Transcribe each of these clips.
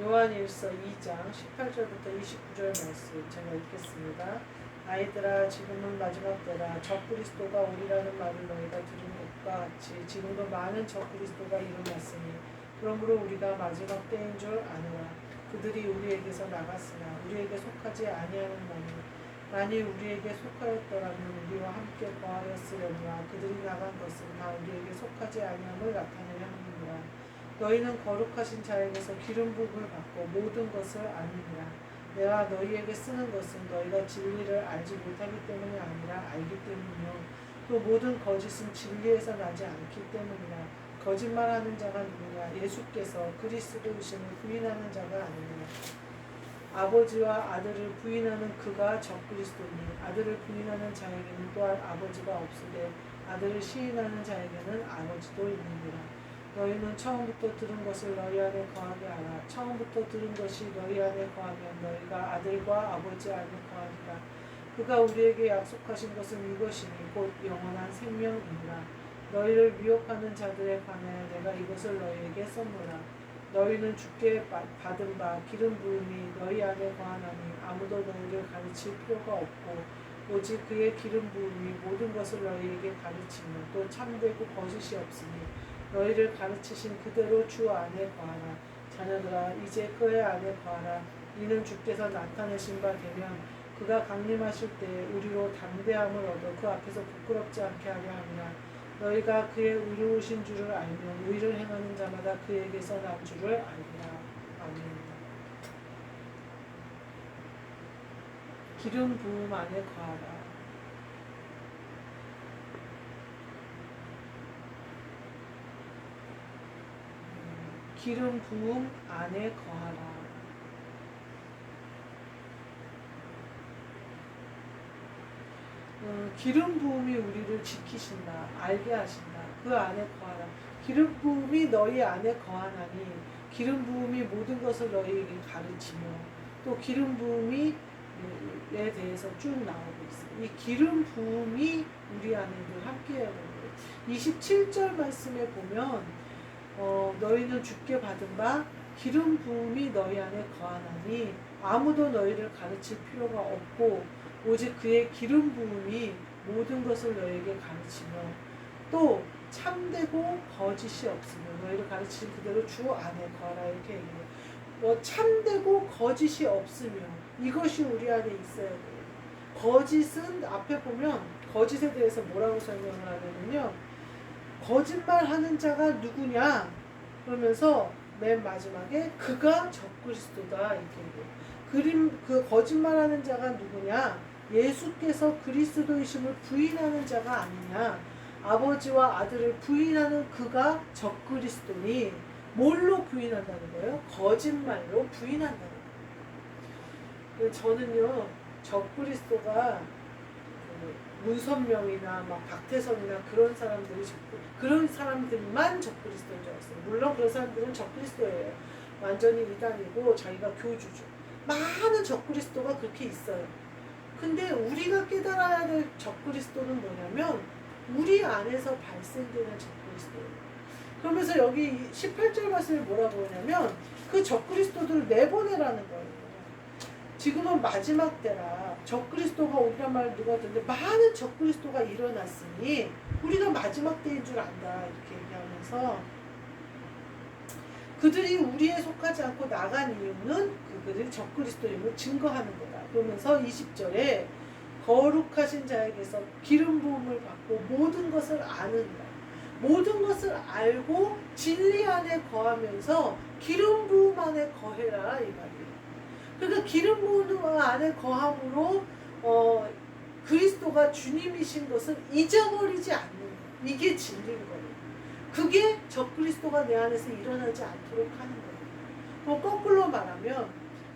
요한일서 2장 18절부터 29절 말씀 제가 읽겠습니다. 아이들아, 지금은 마지막 때라. 적그리스도가 오리라는 말을 너희가 들은 것과 같이 지금도 많은 적그리스도가 일어났으니 그러므로 우리가 마지막 때인 줄 아노라. 그들이 우리에게서 나갔으나 우리에게 속하지 아니하느니라. 만일 우리에게 속하였더라면 우리와 함께 거하였으려니와 그들이 나간 것은 다 우리에게 속하지 아니함을 나타내려 함이니라. 너희는 거룩하신 자에게서 기름 부음을 받고 모든 것을 아느니라. 내가 너희에게 쓰는 것은 너희가 진리를 알지 못하기 때문이 아니라 알기 때문이요 또 모든 거짓은 진리에서 나지 않기 때문이라. 거짓말하는 자가 누구냐? 예수께서 그리스도이심을 부인하는 자가 아니냐. 아버지와 아들을 부인하는 그가 적그리스도니 아들을 부인하는 자에게는 또한 아버지가 없으되 아들을 시인하는 자에게는 아버지도 있느니라. 너희는 처음부터 들은 것을 너희 안에 거하게 하라. 처음부터 들은 것이 너희 안에 거하면 너희가 아들과 아버지 안에 거하리라. 그가 우리에게 약속하신 것은 이것이니 곧 영원한 생명이니라. 너희를 미혹하는 자들에 관하여 내가 이것을 너희에게 썼노라. 너희는 주께 받은 바 기름 부음이 너희 안에 거하나니 아무도 너희를 가르칠 필요가 없고 오직 그의 기름 부음이 모든 것을 너희에게 가르치며 또 참되고 거짓이 없으니 너희를 가르치신 그대로 주 안에 거하라. 자녀들아, 이제 그의 안에 거하라. 이는 주께서 나타내신 바 되면 그가 강림하실 때 우리로 담대함을 얻어 그 앞에서 부끄럽지 않게 하려 함이라. 너희가 그의 의로우신 줄을 알면 의를 행하는 자마다 그에게서 난 줄을 알리라. 아멘. 기름 부음 안에 거하라. 기름 부음 안에 거하라. 기름 부음이 우리를 지키신다. 알게 하신다. 그 안에 거하라. 기름 부음이 너희 안에 거하나니 기름 부음이 모든 것을 너희에게 가르치며 또 기름 부음이 에 대해서 쭉 나오고 있어요. 이 기름 부음이 우리 안에 늘 함께해야 되는 거예요. 27절 말씀에 보면 너희는 주께 받은 바 기름 부음이 너희 안에 거하나니 아무도 너희를 가르칠 필요가 없고 오직 그의 기름 부음이 모든 것을 너희에게 가르치며 또 참되고 거짓이 없으며 너희를 가르치신 그대로 주 안에 거하라. 이렇게 얘기해요. 참되고 거짓이 없으며 이것이 우리 안에 있어야 돼요. 거짓은 앞에 보면 거짓에 대해서 뭐라고 설명을 하냐면요. 거짓말하는 자가 누구냐? 그러면서 맨 마지막에 그가 적그리스도다 이렇게 얘기해요. 그 거짓말하는 자가 누구냐? 예수께서 그리스도이심을 부인하는 자가 아니냐. 아버지와 아들을 부인하는 그가 적그리스도니 뭘로 부인한다는 거예요? 거짓말로 부인한다는 거예요. 저는요 적그리스도가 문선명이나 막 박태선이나 그런 사람들만 적그리스도인 줄 알았어요. 물론 그런 사람들은 적그리스도예요. 완전히 이단이고 자기가 교주죠. 많은 적그리스도가 그렇게 있어요. 근데 우리가 깨달아야 될 적그리스도는 뭐냐면 우리 안에서 발생되는 적그리스도예요. 그러면서 여기 18절 말씀에 뭐라고 하냐면 그 적그리스도들을 내보내라는 거예요. 지금은 마지막 때라 적그리스도가 오리란 말을 누가 듣는데 많은 적그리스도가 일어났으니 우리가 마지막 때인 줄 안다 이렇게 얘기하면서 그들이 우리에 속하지 않고 나간 이유는 그들이 적그리스도임을 증거하는 거다. 그러면서 20절에 거룩하신 자에게서 기름 부음을 받고 모든 것을 아느니라. 모든 것을 알고 진리 안에 거하면서 기름 부음 안에 거해라 이 말이에요. 그러니까 기름 부음 안에 거함으로 그리스도가 주님이신 것을 잊어버리지 않는 거예요. 이게 진리인 거예요. 그게 적그리스도가 내 안에서 일어나지 않도록 하는 거예요. 그럼 거꾸로 말하면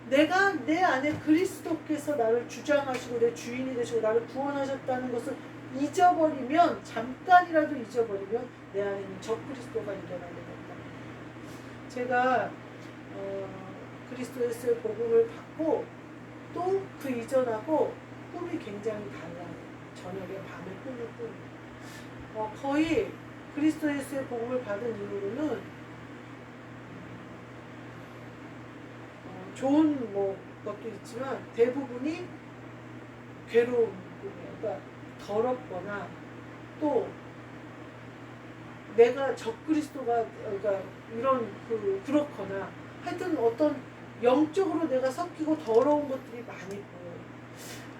내가 내 안에 그리스도께서 나를 주장하시고 내 주인이 되시고 나를 구원하셨다는 것을 잊어버리면 잠깐이라도 잊어버리면 내 안에 있는 적그리스도가 일어나게 된다. 제가 그리스도 예수의 복음을 받고 또 그 이전하고 꿈이 굉장히 달라요. 저녁에 밤에 꿈을 꾸는 거의 그리스도 예수의 복음을 받은 이후로는 좋은 뭐 것도 있지만 대부분이 괴로운 꿈이에요. 그러니까 더럽거나 또 내가 적그리스도가 그러니까 이런 그렇거나 하여튼 어떤 영적으로 내가 섞이고 더러운 것들이 많이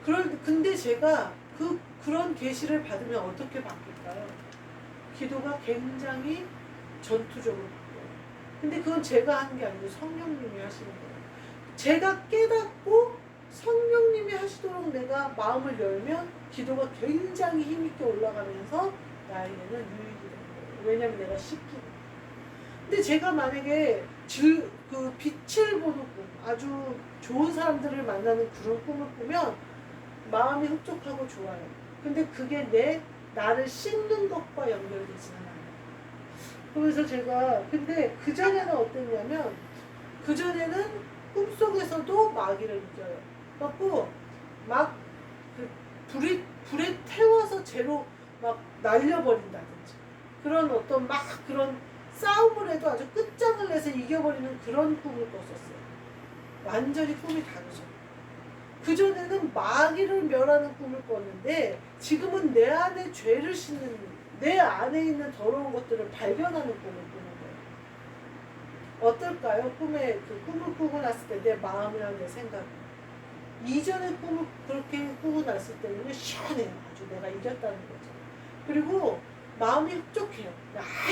보여요. 근데 제가 그런 계시를 받으면 어떻게 바뀔까요? 기도가 굉장히 전투적으로 바뀌어요. 근데 그건 제가 하는 게 아니고 성령님이 하시는 거예요. 제가 깨닫고 성령님이 하시도록 내가 마음을 열면 기도가 굉장히 힘있게 올라가면서 나에게는 유익이 되는 거예요. 왜냐면 내가 씻기고. 근데 제가 만약에 그 빛을 보는 꿈, 아주 좋은 사람들을 만나는 그런 꿈을 꾸면 마음이 흡족하고 좋아요. 근데 그게 나를 씻는 것과 연결되지는 않아요. 그래서 제가 근데 그전에는 어땠냐면 그전에는 꿈속에서도 마귀를 이겨요. 그래갖고 막 그 불에 태워서 재로 막 날려버린다든지 그런 어떤 막 그런 싸움을 해도 아주 끝장을 내서 이겨버리는 그런 꿈을 꿨었어요. 완전히 꿈이 다르죠. 그전에는 마귀를 멸하는 꿈을 꿨는데 지금은 내 안에 죄를 씻는 내 안에 있는 더러운 것들을 발견하는 꿈을 꾸는 거예요. 어떨까요? 꿈을 꾸고 났을 때 내 마음이랑 내 생각 이전의 꿈을 그렇게 꾸고 났을 때는 시원해요. 아주 내가 이겼다는 거죠. 그리고 마음이 흡족해요.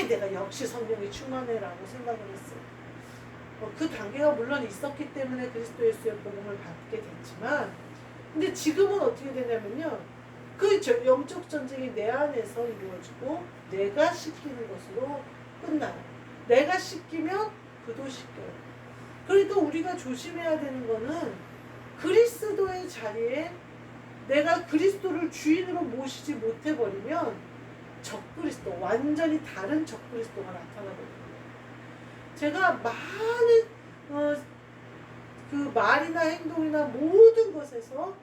내가 역시 성령이 충만해라고 생각을 했어요. 그 단계가 물론 있었기 때문에 그리스도 예수의 복음을 받게 됐지만 근데 지금은 어떻게 되냐면요. 그 영적 전쟁이 내 안에서 이루어지고 내가 씻기는 것으로 끝나요. 내가 씻기면 그도 씻겨요. 그러니까 우리가 조심해야 되는 거는 그리스도의 자리에 내가 그리스도를 주인으로 모시지 못해버리면 적그리스도, 완전히 다른 적그리스도가 나타나거든요. 제가 많은 그 말이나 행동이나 모든 것에서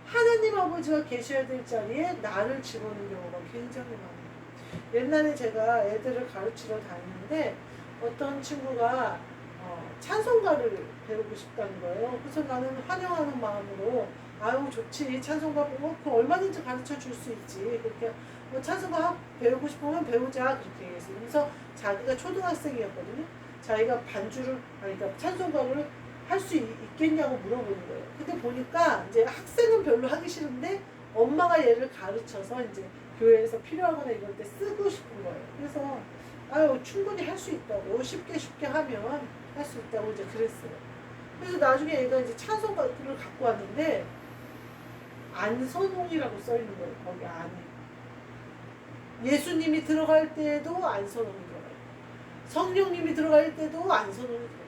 하나님 아버지가 계셔야 될 자리에 나를 집어넣는 경우가 굉장히 많아요. 옛날에 제가 애들을 가르치러 다니는데 어떤 친구가 찬송가를 배우고 싶다는 거예요. 그래서 나는 환영하는 마음으로 아유 좋지 찬송가 보고 그 얼마든지 가르쳐 줄 수 있지. 그렇게 찬송가 배우고 싶으면 배우자 그렇게 얘기했어요. 그래서 자기가 초등학생이었거든요. 자기가 그러니까 찬송가를 할 수 있겠냐고 물어보는 거예요. 근데 보니까 이제 학생은 별로 하기 싫은데 엄마가 얘를 가르쳐서 이제 교회에서 필요하거나 이럴 때 쓰고 싶은 거예요. 그래서 아유 충분히 할 수 있다고 쉽게 하면 할 수 있다고 이제 그랬어요. 그래서 나중에 얘가 이제 찬송가를 갖고 왔는데 안선홍이라고 써 있는 거예요. 거기 안에 예수님이 들어갈 때에도 안선홍이 들어가요. 성령님이 들어갈 때도 안선홍이 들어가요.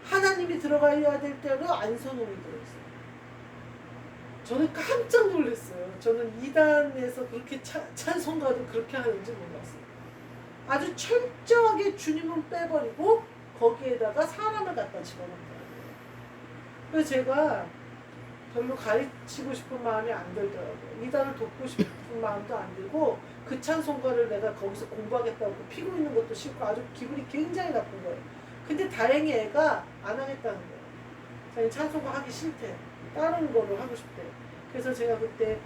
하나님이 들어가야 될 때도 안선홍이 들어있어요. 저는 깜짝 놀랐어요. 저는 이단에서 그렇게 찬송가도 그렇게 하는지 몰랐어요. 아주 철저하게 주님은 빼버리고 거기에다가 사람을 갖다 집어넣더라고요. 그래서 제가 별로 가르치고 싶은 마음이 안 들더라고요. 이단을 돕고 싶은 마음도 안 들고 그 찬송가를 내가 거기서 공부하겠다고 피고 있는 것도 싫고 아주 기분이 굉장히 나쁜 거예요. 근데 다행히 애가 안 하겠다는 거예요. 자기 찬송가 하기 싫대. 다른 걸로 하고 싶대. 그래서 제가 그때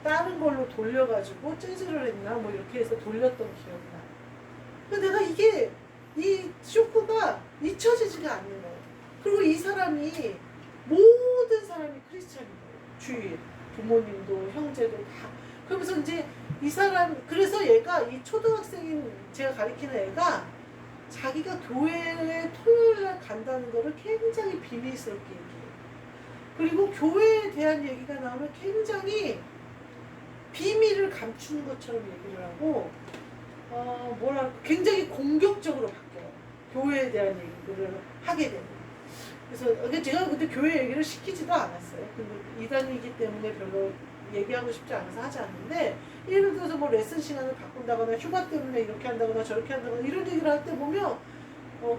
다른 걸로 돌려가지고 재즈를 했나 뭐 이렇게 해서 돌렸던 기억이 나요. 근데 내가 이 쇼크가 잊혀지지가 않는 거예요. 그리고 이 사람이 모든 사람이 크리스찬인 거예요. 주위에 부모님도 형제도 다. 그러면서 이제 이 사람 그래서 얘가 이 초등학생인 제가 가르치는 애가 자기가 교회에 토요일날 간다는 거를 굉장히 비밀스럽게 얘기해요. 그리고 교회에 대한 얘기가 나오면 굉장히 비밀을 감추는 것처럼 얘기를 하고 굉장히 공격적으로 바뀌어요. 교회에 대한 얘기를 하게 되는. 그래서 제가 근데 교회 얘기를 시키지도 않았어요. 근데 이단이기 때문에 별로 얘기하고 싶지 않아서 하지 않는데 예를 들어서 뭐 레슨 시간을 바꾼다거나 휴가 때문에 이렇게 한다거나 저렇게 한다거나 이런 얘기를 할 때 보면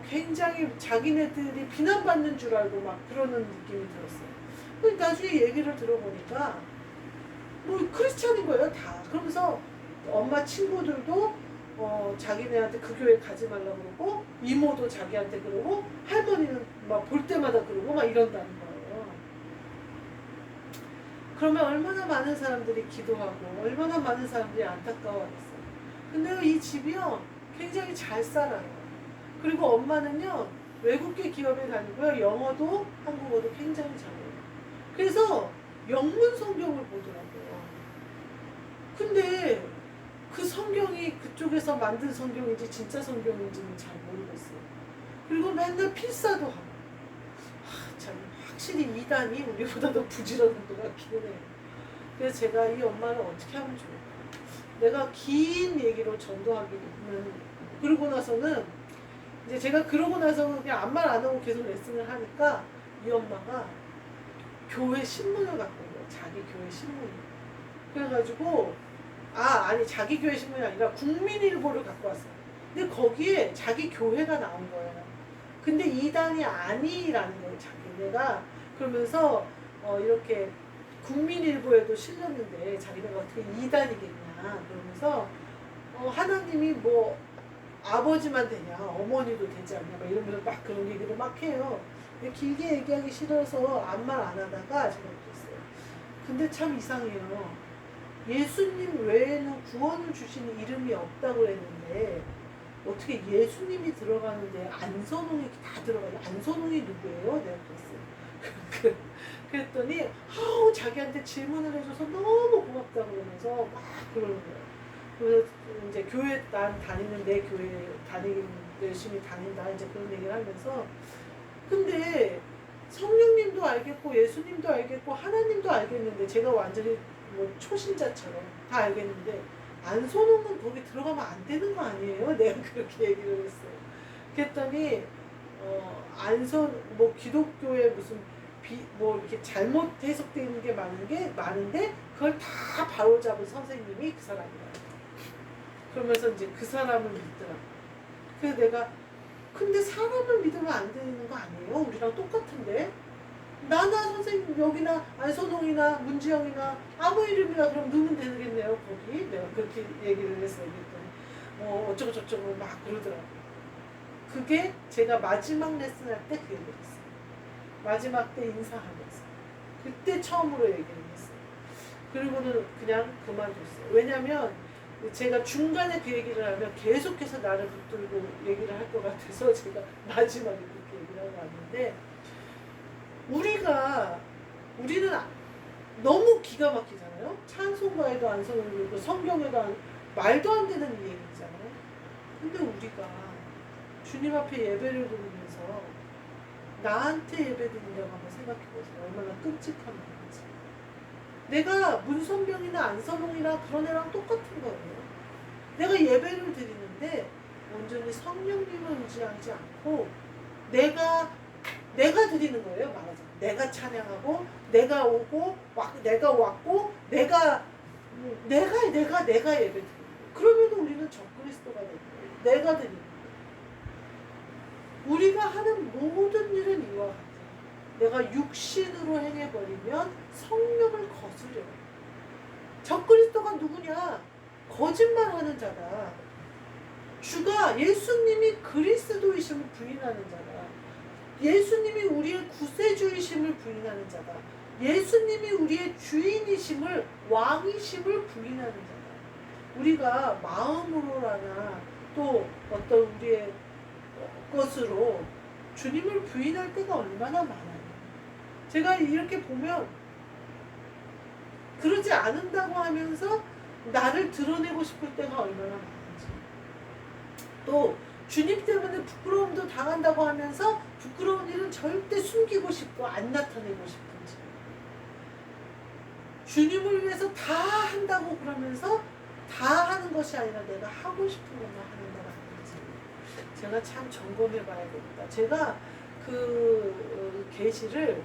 굉장히 자기네들이 비난받는 줄 알고 막 그러는 느낌이 들었어요. 근데 나중에 얘기를 들어보니까 뭐 크리스찬인 거예요 다. 그러면서 엄마 친구들도 자기네한테 그 교회 가지 말라고 그러고 이모도 자기한테 그러고 할머니는 막 볼 때마다 그러고 막 이런다는 거예요. 그러면 얼마나 많은 사람들이 기도하고 얼마나 많은 사람들이 안타까워하겠어요. 근데 이 집이요 굉장히 잘 살아요. 그리고 엄마는요 외국계 기업에 다니고요 영어도 한국어도 굉장히 잘해요. 그래서 영문 성경을 보더라고요. 근데 그 성경이 그쪽에서 만든 성경인지 진짜 성경인지는 잘 모르겠어요. 그리고 맨날 필사도 하고. 참 확실히 이단이 우리보다 더 부지런한 것 같기는 해요. 그래서 제가 이 엄마를 어떻게 하면 좋을까? 내가 긴 얘기로 전도하기는 그러고 나서는 이제 제가 그러고 나서 그냥 아무 말 안 하고 계속 레슨을 하니까 이 엄마가 교회 신문을 갖고 온 거예요. 자기 교회 신문. 그래가지고 아니 자기 교회 신문이 아니라 국민일보를 갖고 왔어요. 근데 거기에 자기 교회가 나온 거예요. 근데 이단이 아니라는 거예요. 자기네가. 그러면서 이렇게 국민일보에도 실렸는데 자기네가 어떻게 이단이겠냐. 그러면서 하나님이 뭐 아버지만 되냐 어머니도 되지 않냐 막 이러면서 막 그런 얘기를 막 해요. 근데 길게 얘기하기 싫어서 아무 말 안 하다가 제가 그랬어요. 근데 참 이상해요. 예수님 외에는 구원을 주시는 이름이 없다고 했는데 어떻게 예수님이 들어가는데 안선홍이 다 들어가요. 안선홍이 누구예요? 내가 그랬어요. 그랬더니 자기한테 질문을 해줘서 너무 고맙다고 그러면서 막 그러는 거예요. 그래서 이제 교회 난 다니는 내 교회 열심히 다닌다 이제 그런 얘기를 하면서 근데 성령님도 알겠고 예수님도 알겠고 하나님도 알겠는데 제가 완전히 뭐 초신자처럼 다 알겠는데 안선홍은 거기 들어가면 안 되는 거 아니에요? 내가 그렇게 얘기를 했어요. 그랬더니 뭐 기독교에 무슨 뭐 이렇게 잘못 해석되는 게 많은데 그걸 다 바로잡은 선생님이 그 사람이에요. 그러면서 이제 그 사람을 믿더라고. 그래서 내가 근데 사람을 믿으면 안 되는 거 아니에요? 우리랑 똑같은데? 나나 선생님 여기나 안선홍이나 문지영이나 아무 이름이나 그럼 넣으면 되겠네요 거기. 내가 그렇게 얘기를 했어요. 그랬더니 어쩌고 저쩌고 막 그러더라고요. 그게 제가 마지막 레슨 할 때 그 얘기를 했어요. 마지막 때 인사하면서 그때 처음으로 얘기를 했어요. 그리고는 그냥 그만뒀어요. 왜냐면 제가 중간에 그 얘기를 하면 계속해서 나를 붙들고 얘기를 할 것 같아서 제가 마지막에 그렇게 얘기를 하고 왔는데 우리는 너무 기가 막히잖아요. 찬송가에도 안성을 부르고 성경에도 말도 안 되는 얘기잖아요. 근데 우리가 주님 앞에 예배를 드리면서 나한테 예배 드린다고 한번 생각해보세요. 얼마나 끔찍한 말인지. 내가 문선병이나 안선홍이나 그런 애랑 똑같은 거예요. 내가 예배를 드리는데 온전히 성령님을 의지하지 않고 내가 드리는 거예요. 말하자면 내가 찬양하고 내가 오고 내가 왔고 내가 예배 드리는 거예요. 그러면 우리는 적그리스도가 되는 거예요. 내가 드리는 거예요. 우리가 하는 모든 일은 이와 같아요. 내가 육신으로 행해버리면 성령을 거스려요. 적그리스도가 누구냐? 거짓말하는 자다. 주가 예수님이 그리스도이심을 부인하는 자다. 예수님이 우리의 구세주이심을 부인하는 자다. 예수님이 우리의 주인이심을 왕이심을 부인하는 자다. 우리가 마음으로나 또 어떤 우리의 것으로 주님을 부인할 때가 얼마나 많아요. 제가 이렇게 보면 그러지 않는다고 하면서 나를 드러내고 싶을 때가 얼마나 많은지, 또 주님 때문에 부끄러움도 당한다고 하면서 부끄러운 일은 절대 숨기고 싶고 안 나타내고 싶은지, 주님을 위해서 다 한다고 그러면서 다 하는 것이 아니라 내가 하고 싶은 것만 하는다고 하는지 제가 참 점검해 봐야 됩니다. 제가 그 계시를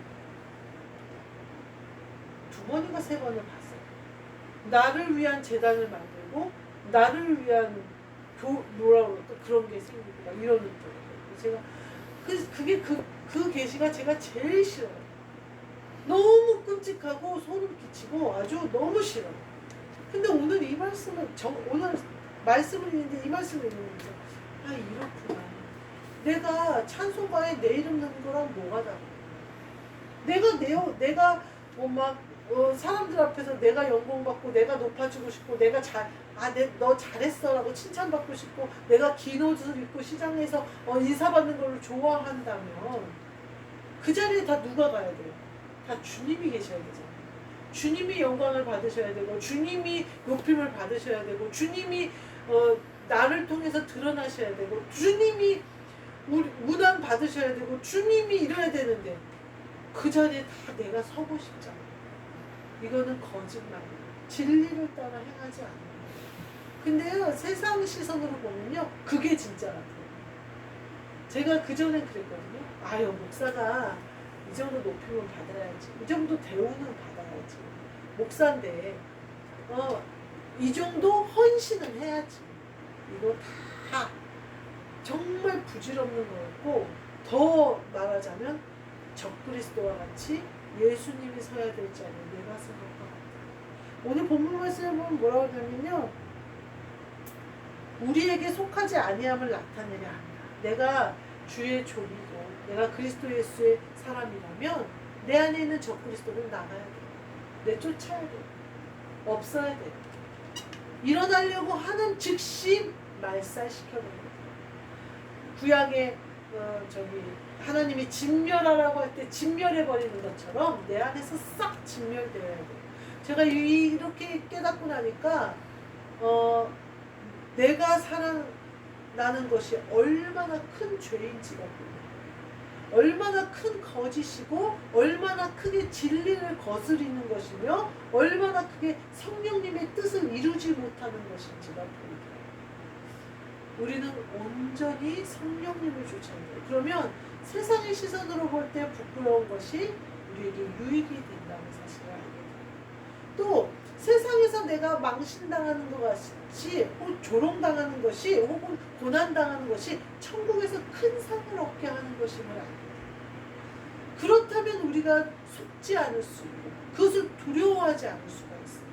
2번인가 3번을 봤어요. 나를 위한 재단을 만들고 나를 위한 뭐라 그럴까 그런 게 생기고 막 이러는 거예요. 제가 그게 그 계시가 제가 제일 싫어요. 너무 끔찍하고 소름 끼치고 아주 너무 싫어요. 근데 오늘 이 말씀은 오늘 말씀을 읽는데 이 말씀을 읽으면서 아 이렇구나. 내가 찬송가에 내 이름 넣는 거랑 뭐가 다르냐. 내가 사람들 앞에서 내가 영광받고 내가 높아지고 싶고 내가 너 잘했어라고 칭찬받고 싶고 내가 긴 옷을 입고 시장에서 인사받는 걸로 좋아한다면 그 자리에 다 누가 가야 돼요? 다 주님이 계셔야 되잖아요. 주님이 영광을 받으셔야 되고 주님이 높임을 받으셔야 되고 주님이 나를 통해서 드러나셔야 되고 주님이 문안 받으셔야 되고 주님이 이래야 되는데 그 자리에 다 내가 서고 싶잖아. 이거는 거짓말이에요. 진리를 따라 행하지 않는 거예요. 근데요, 세상 시선으로 보면요, 그게 진짜 같아요. 제가 그전엔 그랬거든요. 아유, 목사가 이 정도 높임을 받아야지. 이 정도 대우는 받아야지. 목사인데, 이 정도 헌신은 해야지. 이거 다 정말 부질없는 거였고, 더 말하자면, 적그리스도와 같이 예수님이 서야 될 자리에 내가 선 것 같아요. 오늘 본문 말씀을 보면 뭐라고 하냐면요. 우리에게 속하지 아니함을 나타내려 한다. 내가 주의 종이고 내가 그리스도 예수의 사람이라면 내 안에 있는 적그리스도는 나가야 돼. 내쫓아야 돼. 없어야 돼. 일어나려고 하는 즉시 말살시켜버려야 돼. 구약의 하나님이 진멸하라고 할 때 진멸해버리는 것처럼 내 안에서 싹 진멸되어야 돼. 제가 이렇게 깨닫고 나니까 내가 살아나는 것이 얼마나 큰 죄인지가 보여요. 얼마나 큰 거짓이고 얼마나 크게 진리를 거스리는 것이며 얼마나 크게 성령님의 뜻을 이루지 못하는 것인지가 보여요. 우리는 온전히 성령님을 쫓아야 돼요. 그러면 세상의 시선으로 볼 때 부끄러운 것이 우리에게 유익이 된다는 사실을 알게 돼요. 또 세상에서 내가 망신당하는 것 같이 혹은 조롱당하는 것이 혹은 고난당하는 것이 천국에서 큰 상을 얻게 하는 것임을 알게 돼요. 그렇다면 우리가 속지 않을 수 있고 그것을 두려워하지 않을 수가 있어요.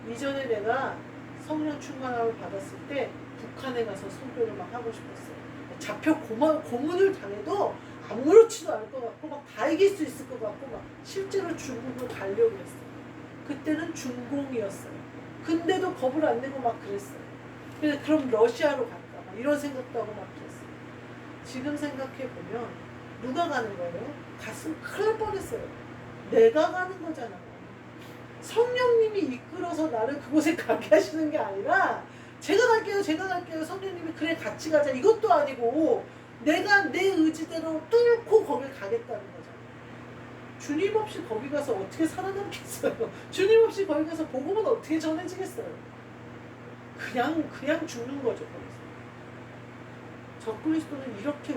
이전에 내가 성령 충만함을 받았을 때 북한에 가서 선교를 막 하고 싶었어요. 잡혀 고문을 당해도 아무렇지도 않을 것 같고 막 다 이길 수 있을 것 같고 막 실제로 중국을 가려고 했어요. 그때는 중공이었어요. 근데도 겁을 안 내고 막 그랬어요. 그래서 그럼 러시아로 갈까 막 이런 생각도 하고 막 그랬어요. 지금 생각해 보면 누가 가는 거예요? 갔으면 큰일 날 뻔했어요. 내가 가는 거잖아요. 성령님이 이끌어서 나를 그곳에 가게 하시는 게 아니라 제가 갈게요. 성령님이 그래 같이 가자. 이것도 아니고 내가 내 의지대로 뚫고 거길 가겠다는 거잖아요. 주님 없이 거기 가서 어떻게 살아남겠어요? 주님 없이 거기 가서 복음은 어떻게 전해지겠어요? 그냥 죽는 거죠. 거기서. 적그리스도는 이렇게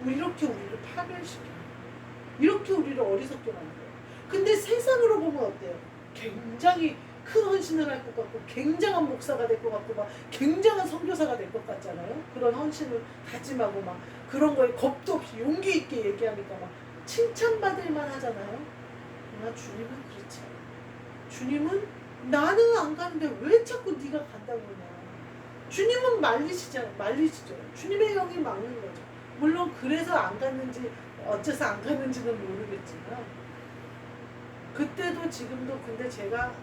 이렇게 우리를 파멸시켜요. 이렇게 우리를 어리석게 만들어요. 근데 세상으로 보면 어때요? 굉장히 큰 헌신을 할 것 같고 굉장한 목사가 될 것 같고 막 굉장한 선교사가 될 것 같잖아요. 그런 헌신을 다짐하고 막 그런 거에 겁도 없이 용기 있게 얘기하니까 막 칭찬받을 만 하잖아요. 그러나 주님은 그렇지 않아요. 주님은 나는 안 가는데 왜 자꾸 네가 간다고 그러냐. 주님은 말리시죠. 주님의 영이 막는 거죠. 물론 그래서 안 갔는지 어째서 안 갔는지는 모르겠지만 그때도 지금도 근데 제가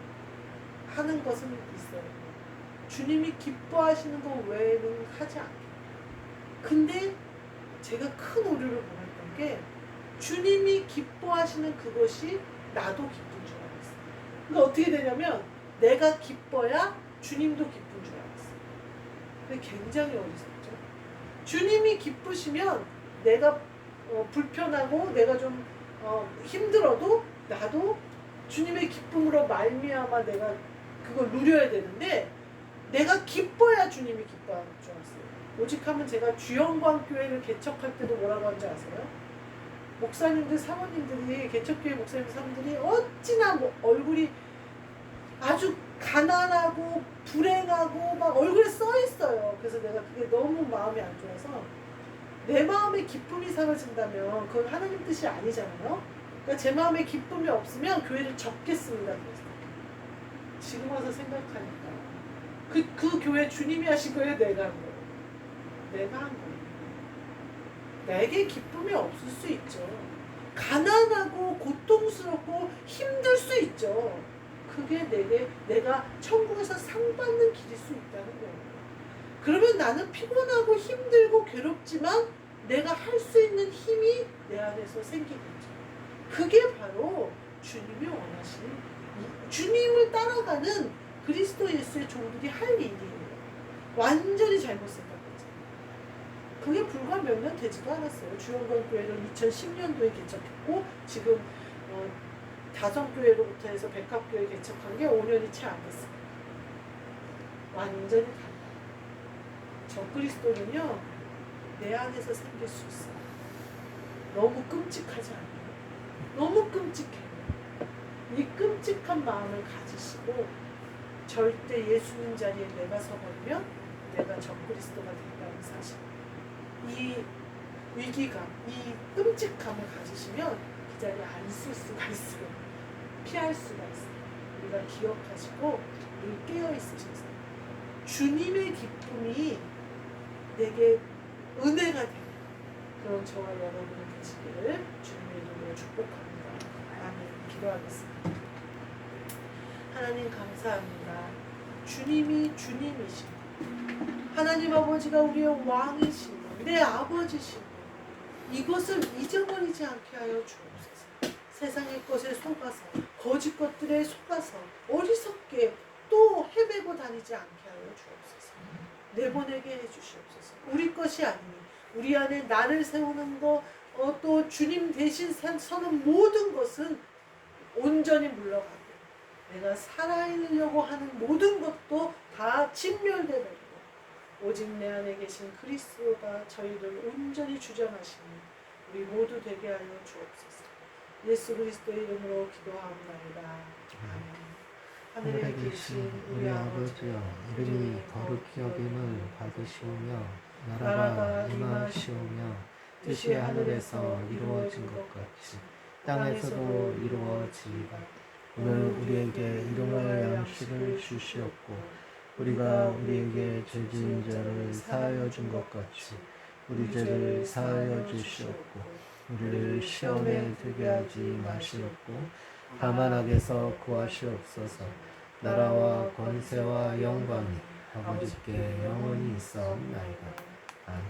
하는 것은 있어요. 주님이 기뻐하시는 것 외에는 하지 않게. 근데 제가 큰 오류를 범했던 게 주님이 기뻐하시는 그것이 나도 기쁜 줄 알았어요. 그러니까 어떻게 되냐면 내가 기뻐야 주님도 기쁜 줄 알았어요. 근데 굉장히 어리석죠. 주님이 기쁘시면 내가 불편하고 내가 좀 힘들어도 나도 주님의 기쁨으로 말미암아 내가 그걸 누려야 되는데 내가 기뻐야 주님이 기뻐하는 줄 알았어요. 오직하면 제가 주영광교회를 개척할 때도 뭐라고 하는지 아세요? 목사님들 사모님들이 개척교회 목사님 사모님들이 어찌나 얼굴이 아주 가난하고 불행하고 막 얼굴에 써 있어요. 그래서 내가 그게 너무 마음이 안 좋아서 내 마음에 기쁨이 사라진다면 그건 하나님 뜻이 아니잖아요. 그러니까 제 마음에 기쁨이 없으면 교회를 접겠습니다. 그래서 지금 와서 생각하니까 그 교회 주님이 하신 거예요? 내가 한 거예요? 내가 한 거예요. 내게 기쁨이 없을 수 있죠. 가난하고 고통스럽고 힘들 수 있죠. 그게 내가 천국에서 상 받는 길일 수 있다는 거예요. 그러면 나는 피곤하고 힘들고 괴롭지만 내가 할 수 있는 힘이 내 안에서 생기겠죠. 그게 바로 주님이 원하시는, 주님을 따라가는 그리스도 예수의 종들이 할 일이에요. 완전히 잘못 생각했죠. 그게 불과 몇 년 되지도 않았어요. 주영광교회를 2010년도에 개척했고 지금 다성교회로부터 해서 백합교회 개척한 게 5년이 채 안 됐어요. 완전히 달라요. 저 그리스도는요, 내 안에서 생길 수 있어요. 너무 끔찍하지 않아요? 너무 끔찍해요. 이 끔찍한 마음을 가지시고 절대 예수님 자리에 내가 서버리면 내가 저 그리스도가 된다는 사실, 이 위기감, 이 끔찍함을 가지시면 그 자리에 안 쓸 수가 있어요. 피할 수가 있어요. 우리가 기억하시고 늘 깨어있으셔서 주님의 기쁨이 내게 은혜가 되는 그런 저와 여러분이 되시기를 주님의 이름으로 축복합니다. 아멘. 기도하겠습니다. 하나님 감사합니다. 주님이 주님이시고 하나님 아버지가 우리의 왕이시고 내 아버지시고 이것을 잊어버리지 않게 하여 주옵소서. 세상의 것에 속아서 거짓 것들에 속아서 어리석게 또 헤매고 다니지 않게 하여 주옵소서. 내보내게 해주시옵소서. 우리 것이 아니니 우리 안에 나를 세우는 것, 또 주님 대신 서는 모든 것은 온전히 물러가고 내가 살아있으려고 하는 모든 것도 다 진멸되버리고 오직 내 안에 계신 그리스도가 저희를 온전히 주장하시니 우리 모두 되게 하여 주옵소서. 예수 그리스도의 이름으로 기도하옵나이다. 아멘. 하늘에 계신 우리 아버지여, 이름이 거룩히 여김을 받으시오며 나라가 임하시오며 뜻이 하늘에서 이루어진 것 같이 땅에서도 이루어지이다. 오늘 우리에게 일용할 양식을 주시옵고 우리가 우리에게 죄 지은 자를 사하여 준 것 같이 우리 죄를 사하여 주시옵고 우리를 시험에 들게 하지 마시옵고 다만 악에서 구하시옵소서. 나라와 권세와 영광이 아버지께 영원히 있사옵나이다. 아멘.